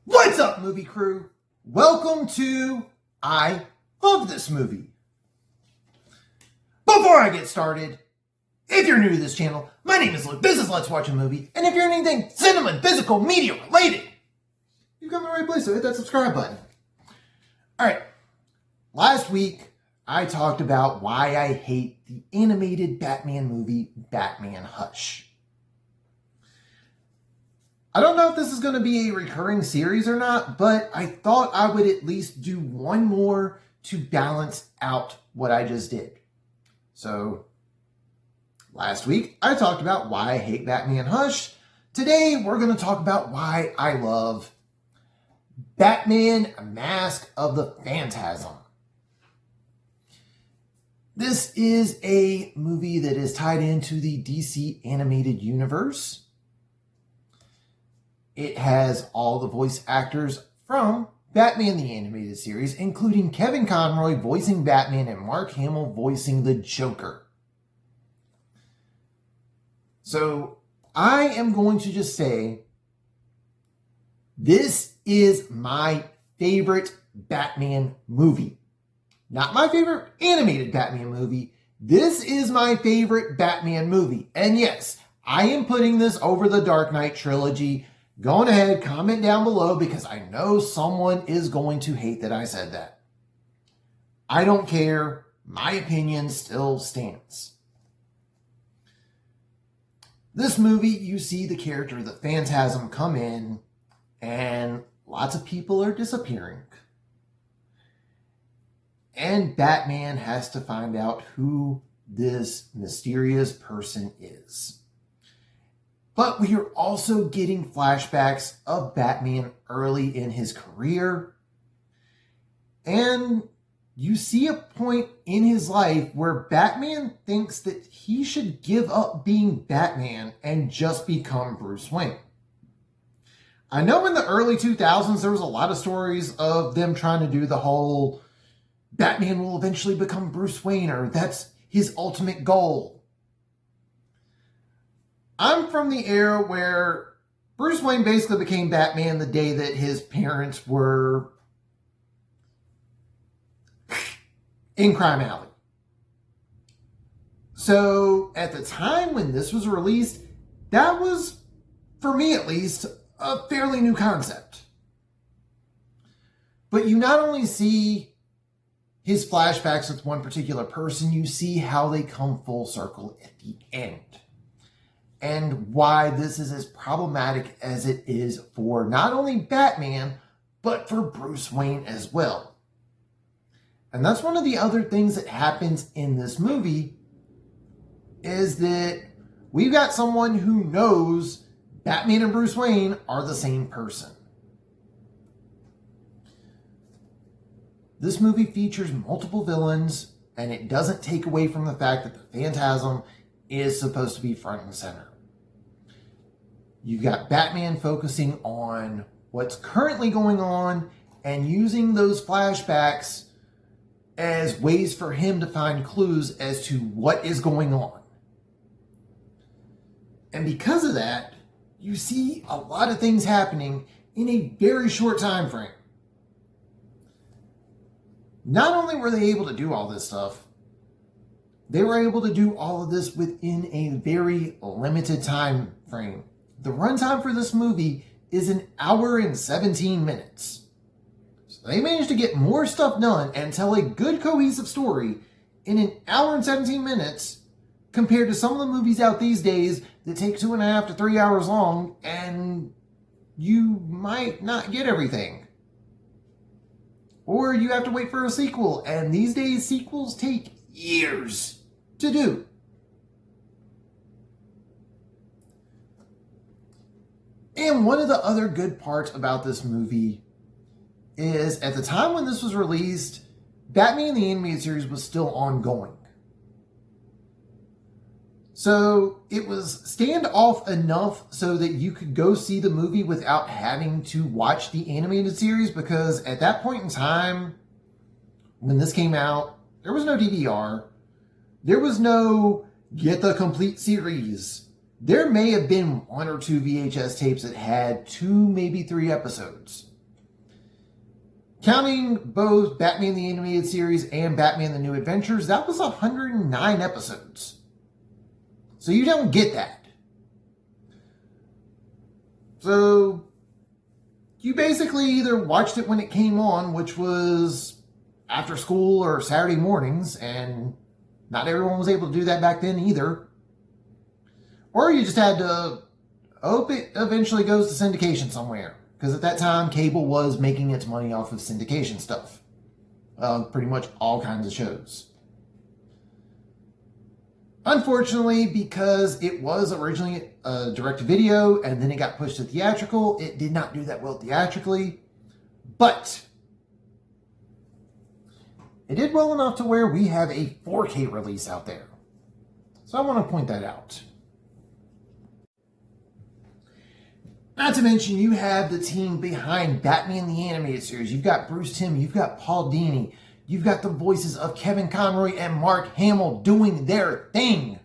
What's up, movie crew? Welcome to I Love This Movie. Before I get started, if you're new to this channel, my name is Luke. This is Let's Watch a Movie, and if you're anything cinema and physical media related, you've come to the right place, so hit that subscribe button. Alright, last week I talked about why I hate the animated Batman movie, Batman Hush. I don't know if this is going to be a recurring series or not, but I thought I would at least do one more to balance out what I just did. So, last week I talked about why I hate Batman Hush. Today we're going to talk about why I love Batman Mask of the Phantasm. This is a movie that is tied into the DC animated universe. It has all the voice actors from Batman the Animated Series, including Kevin Conroy voicing Batman and Mark Hamill voicing the Joker. So, I am going to just say, this is my favorite Batman movie. Not my favorite animated Batman movie. This is my favorite Batman movie. And yes, I am putting this over the Dark Knight trilogy. Go on ahead, comment down below because I know someone is going to hate that I said that. I don't care. My opinion still stands. This movie, you see the character, the Phantasm, come in and lots of people are disappearing. And Batman has to find out who this mysterious person is. But we are also getting flashbacks of Batman early in his career. And you see a point in his life where Batman thinks that he should give up being Batman and just become Bruce Wayne. I know in the early 2000s there was a lot of stories of them trying to do the whole Batman will eventually become Bruce Wayne, or that's his ultimate goal. I'm from the era where Bruce Wayne basically became Batman the day that his parents were in Crime Alley. So, at the time when this was released, that was, for me at least, a fairly new concept. But you not only see his flashbacks with one particular person, you see how they come full circle at the end. And why this is as problematic as it is for not only Batman, but for Bruce Wayne as well. And that's one of the other things that happens in this movie, is that we've got someone who knows Batman and Bruce Wayne are the same person. This movie features multiple villains, and it doesn't take away from the fact that the Phantasm is supposed to be front and center. You've got Batman focusing on what's currently going on and using those flashbacks as ways for him to find clues as to what is going on. And because of that, you see a lot of things happening in a very short time frame. Not only were they able to do all this stuff, they were able to do all of this within a very limited time frame. The runtime for this movie is 1 hour and 17 minutes. So they managed to get more stuff done and tell a good cohesive story in 1 hour and 17 minutes compared to some of the movies out these days that take 2.5 to 3 hours long and you might not get everything. Or you have to wait for a sequel, and these days sequels take years to do. And one of the other good parts about this movie is, at the time when this was released, Batman the Animated Series was still ongoing. So it was standoff enough so that you could go see the movie without having to watch the animated series, because at that point in time, when this came out, there was no DVR. There was no get the complete series. There may have been 1 or 2 VHS tapes that had 2, maybe 3 episodes. Counting both Batman the Animated Series and Batman the New Adventures, that was 109 episodes. So you don't get that. So you basically either watched it when it came on, which was after school or Saturday mornings, and not everyone was able to do that back then either. Or you just had to hope it eventually goes to syndication somewhere. Because at that time, cable was making its money off of syndication stuff. Pretty much all kinds of shows. Unfortunately, because it was originally a direct-to-video and then it got pushed to theatrical, it did not do that well theatrically. But it did well enough to where we have a 4K release out there. So I want to point that out. Not to mention, you have the team behind Batman the Animated Series. You've got Bruce Timm, you've got Paul Dini, you've got the voices of Kevin Conroy and Mark Hamill doing their thing.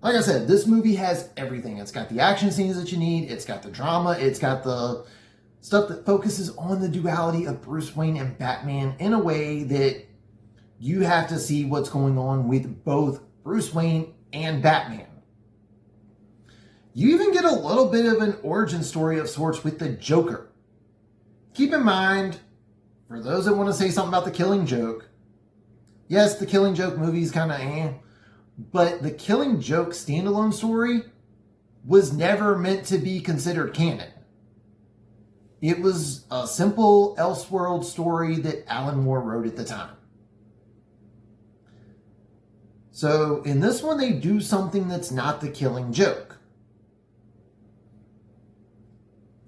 Like I said, this movie has everything. It's got the action scenes that you need, it's got the drama, it's got the stuff that focuses on the duality of Bruce Wayne and Batman in a way that you have to see what's going on with both Bruce Wayne and Batman. You even get a little bit of an origin story of sorts with the Joker. Keep in mind, for those that want to say something about the Killing Joke, yes, the Killing Joke movie is kind of but the Killing Joke standalone story was never meant to be considered canon. It was a simple Elseworld story that Alan Moore wrote at the time. So in this one, they do something that's not the Killing Joke.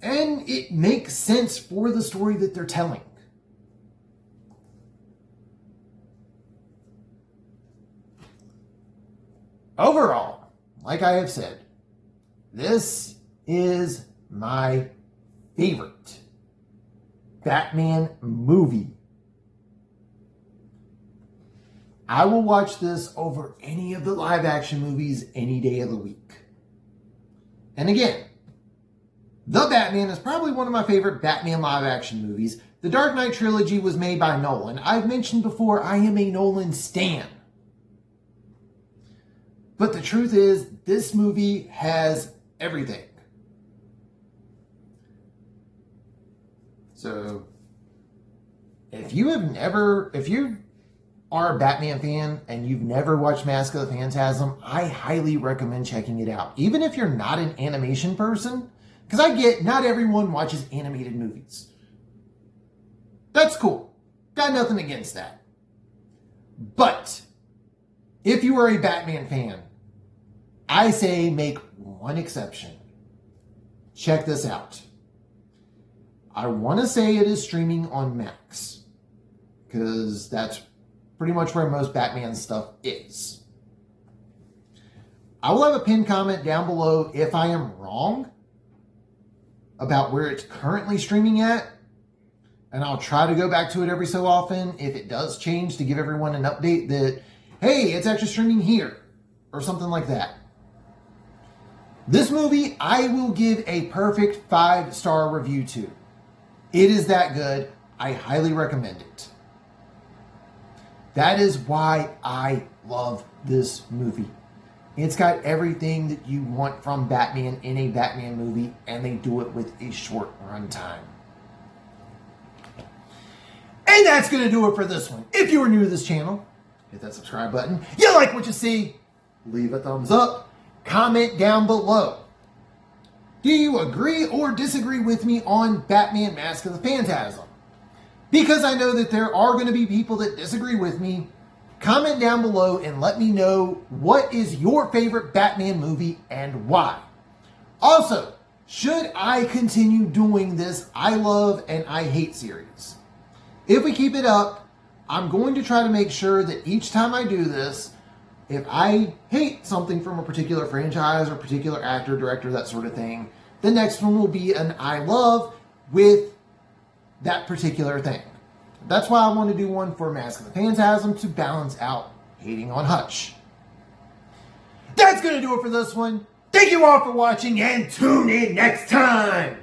And it makes sense for the story that they're telling. Overall, like I have said, this is my favorite Batman movie. I will watch this over any of the live action movies any day of the week. And again, The Batman is probably one of my favorite Batman live action movies. The Dark Knight trilogy was made by Nolan. I've mentioned before, I am a Nolan stan. But the truth is, this movie has everything. So, if you are a Batman fan and you've never watched Mask of the Phantasm, I highly recommend checking it out. Even if you're not an animation person, because I get not everyone watches animated movies. That's cool. Got nothing against that. But if you are a Batman fan, I say make one exception. Check this out. I want to say it is streaming on Max, because that's pretty much where most Batman stuff is. I will have a pinned comment down below if I am wrong about where it's currently streaming at, and I'll try to go back to it every so often if it does change, to give everyone an update that, hey, it's actually streaming here, or something like that. This movie, I will give a perfect 5-star review to. It is that good. I highly recommend it. That is why I love this movie. It's got everything that you want from Batman in a Batman movie, and they do it with a short runtime. And that's going to do it for this one. If you are new to this channel, hit that subscribe button. You like what you see, leave a thumbs up, comment down below. Do you agree or disagree with me on Batman Mask of the Phantasm? Because I know that there are going to be people that disagree with me. Comment down below and let me know what is your favorite Batman movie and why. Also, should I continue doing this I love and I hate series? If we keep it up, I'm going to try to make sure that each time I do this, if I hate something from a particular franchise or particular actor, director, that sort of thing, the next one will be an I love with that particular thing. That's why I want to do one for Mask of the Phantasm to balance out hating on Hutch. That's going to do it for this one. Thank you all for watching, and tune in next time.